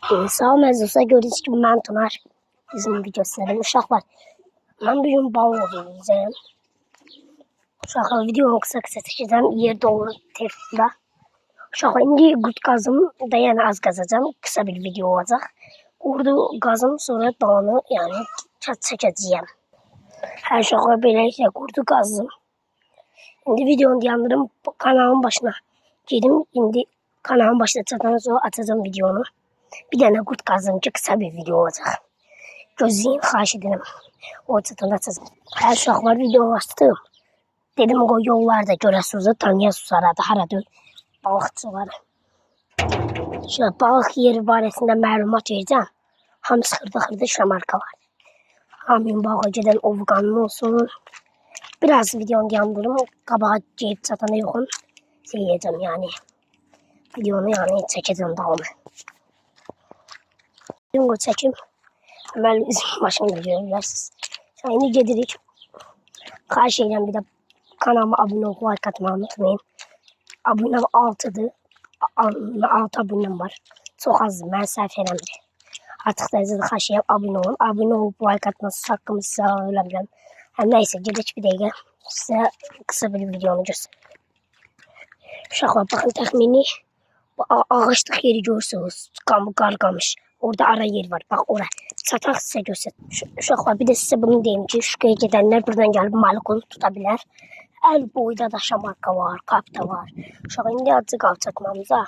Salam əzizlər, gördüyünüz kimi mən Tunar. Bizim videolarım uşaqlar. Mən bir gün balıq oynayacağım. Uşaqlar videonu qısa çəkəcəm. Yerdə olur telefonda. Uşaqlar indi qurd qazım da yəni az qazacağım. Qısa bir video olacaq. Qurdu qazım sonra dağını yəni çəkəcəyəm. Hər uşaqlar beləliklə qurdu qazdım. İndi videonu dayandırım kanalın başına. Gedim indi kanalın başına çatandan sonra açacağım videonu. Bir dənə qurd qazdım ki, qısa bir video olacaq. Gözləyin, xahiş edirəm. O çatanda açacağım. Hər uşaqlar videonu açdım. Dedim o yollarda görəsiniz, tanıyasınız arada, harada balıqçıları. Şöyle balıq yeri barəsində məlumat verəcəm. Hamısı xırda şamarka var. Hamının balığa gedən ovqanlı olsun. Biraz videonu yandırım, qabağa gelib çatanda yoxum. Yiyəcəm yəni. Videonu yəni çəkəcəm davamı. Video çəkim. Hemen bizim başımda görürsünüz. Şimdi gedirik. Xahiş edirəm bir də kanalıma abunə olub, like atmayı unutmayın. Abunəm 6'dır. 6 abunəm var. Çox azdır, mən səhv eləmirəm. Artıq da sizə xahiş edirəm abunə olun. Abunə olub, like atması haqqımı sizə öyrənmirəm. Nəysə, gedirik bir dəqiqə. Sizə qısa bir videonu göstərəm. Uşaqlar, baxın təxmini ağaçlıq yeri görürsünüz. Qar qamış. Orada ara yer var. Bak oraya. Çataq sizə göstər. Uşaqlar bir də sizə bunu deyim ki, şükaya gedənlər buradan gəlib malikonu tutabilir. El boyda da şamarka var, kapta var. Uşaqlar indi acı qal çatmamıza.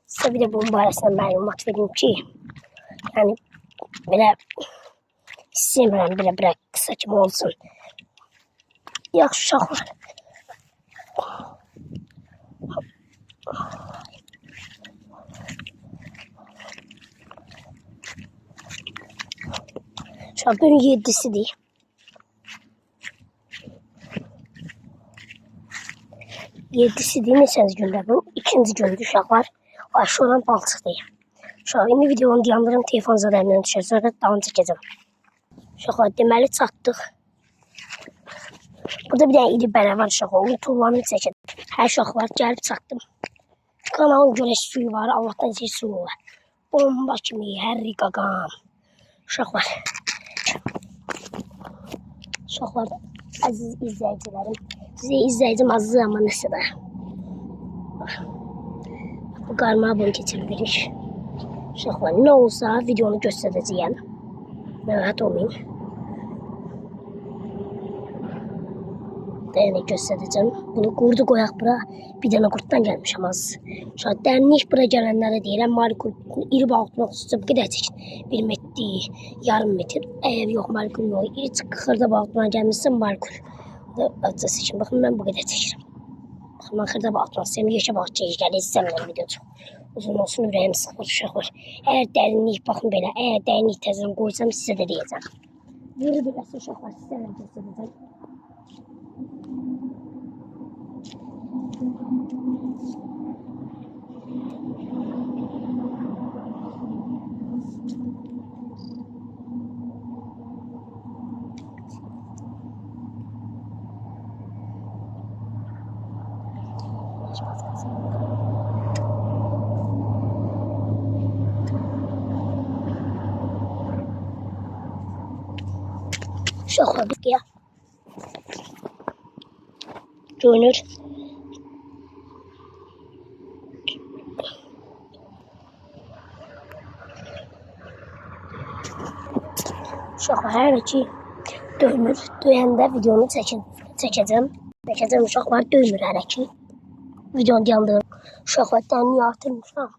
Sizə bir də bunun barəsində məlumat verim ki, yəni belə istəmirəm belə qısa kimi olsun. Yaxşı uşaqlar. Şu an bugün 7'sidir. 7'sidir, neçənci gündə bu? 2-ci gündür uşaqlar. Şuradan balçıqdayım. Şu an indi videonu dayandırım, telefon zədərindən düşər, sonra davam çəkəcəm. Uşaqlar, deməli çatdıq. Burada bir dənə iri bərə var uşaqlar, onu tullanıb çəkəcəm. Hər uşaqlar gəlib çatdım. Kanalın güneş suyu var, Allah'tan şey suyu var. Bomba kimi, hər qaqam. Uşaqlar. Uşaqlar, əziz izləyicilərim, sizə izləyicim azı amma nəsə də. Bu qarmağa bunu keçiririk. Uşaqlar, nə olsa videonu göstərəcəyəm. Narahat olmayın. Dəyəni göstərəcəm. Bunu qurdu qoyaq bura. Bir dənə qurddan gəlmişəm az. Uşaq, dərnik bura gələnlərə deyirəm. Malikul iri balıqlar tutacaq. Qədər çəkin. 1 metr, yarım metr. Əgər yox, malikul yox. İri xırda balıqlar gəlmişsən malikul. Acısı için. Baxın, mən bu qədər çəkirəm. Baxın, mən xırda balıqlar istəyirəm. Yeşə balıq çəkir. İstəmirəm video çox. Uzun olsun, ürəyim sıxılır uşaqlar. Əgər dərinlik, baxın belə. Əgər dərinlik təzən qoysam sizə də deyəcəm. Yürü biləsi uşaqlar, sizə də göstərəcəm. Uşaqlar, ya görünür. Uşaqlar, hər ki döymür. Döyəndə videonu çəkəcəm. Uşaqlar, döymür hər ki. Videonu yandırım. Uşaqlar, dənliyi artırmışam.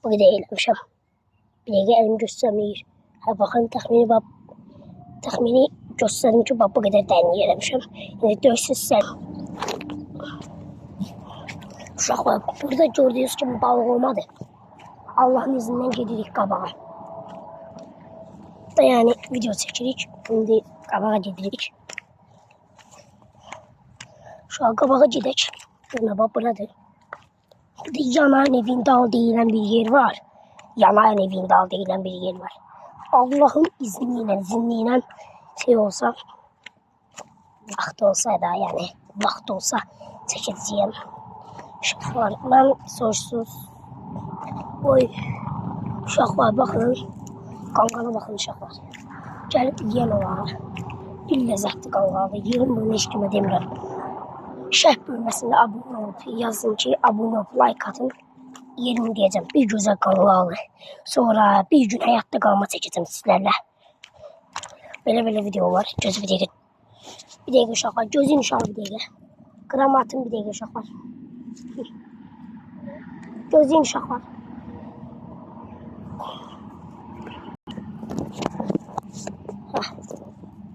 Bu qədər eləmişəm. Bir dəqiqə əlim göstərməyir. Baxın, təxmini göstərim ki, bu qədər dənliyi eləmişəm. İndi döysüzsən. Uşaqlar, burada gördüyünüz kimi balıq olmadı. Allahın izindən gedirik qabağa. Da yəni video çəkirik. İndi qabağa gedirik. Şu an qabağa gedək. Buna bax, buradır. Burada Yanarın evin dal deyilən bir yer var. Yanarın evin dal deyilən bir yer var. Allah'ın izniyle şey olsa, vaxt olsa da yani vaxt olsa çəkəcəyəm. Uşaqlar, mən sorsuz, oy, Uşaqlar baxın. Qanqala baxın uşaqlar. Gəlib yeyən olar. Bir ləzzətli qanqalı. Yeyən bunu heç kimə demirəm. Şərh bölməsində abunə olub. Yazın ki, abunə olub, like atın. Yerini deyəcəm. Bir gözəl qanqalı. Sonra bir gün həyatda qalma çəkəcəm sizlərlə. Belə video var. Gözü bir dəqiqə. Bir dəqiqə uşaqlar. Gözün uşağı bir dəqiqə. Qram atın bir dəqiqə uşaqlar. Gözün uşaqlar.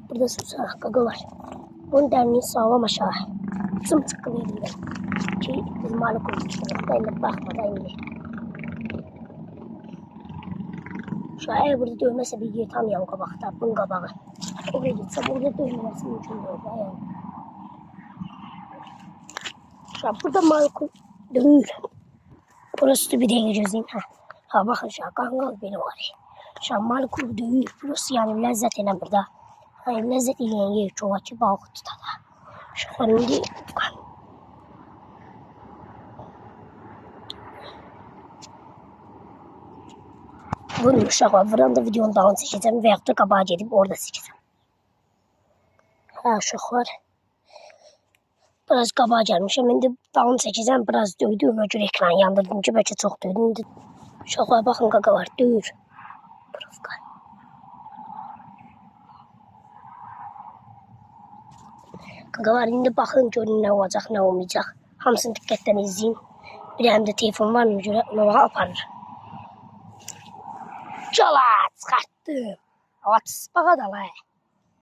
Burada susaraq qaqa var. Bunun dərinin sağlam aşağı. Bizim çıqqılı elimdə. Ki biz malik olmuşdur. Bəlli baxmadan indi. Şu an eğer burada dövməsə bir yer tanıyam qabaqda. Bunun qabağı. Oraya gitsə burada dövməsi mümkün deyil. Şu an burada malik dövür. Burası bir dəqiqə gözləyim. Ha baxın şu an qanqal belə var. Şu an malik dövür. Burası yani ləzzət elə burada. Yani lezzet yiyen yer çoğu ki balık tutada. Şu an indi bunu uşaqlar vuranda videonun dalını çəkəcəm və yaxud da qabağa gedib orada çəkəcəm. Ha uşaqlar. Biraz qabağa gəlmişəm. İndi dalını çəkəcəm. Biraz döydüyümə görə ekran yandırdım ki bəlkə çox döydüm. İndi uşaqlar baxın qaqa var. Döyür. Provka. Qaqalar indi baxın görün nə olacaq, nə olmayacaq. Hamısını diqqətlə izləyin. Bir həm də telefon var mı görə ona aparır. Çala çıxartdım. Hava bağa da la.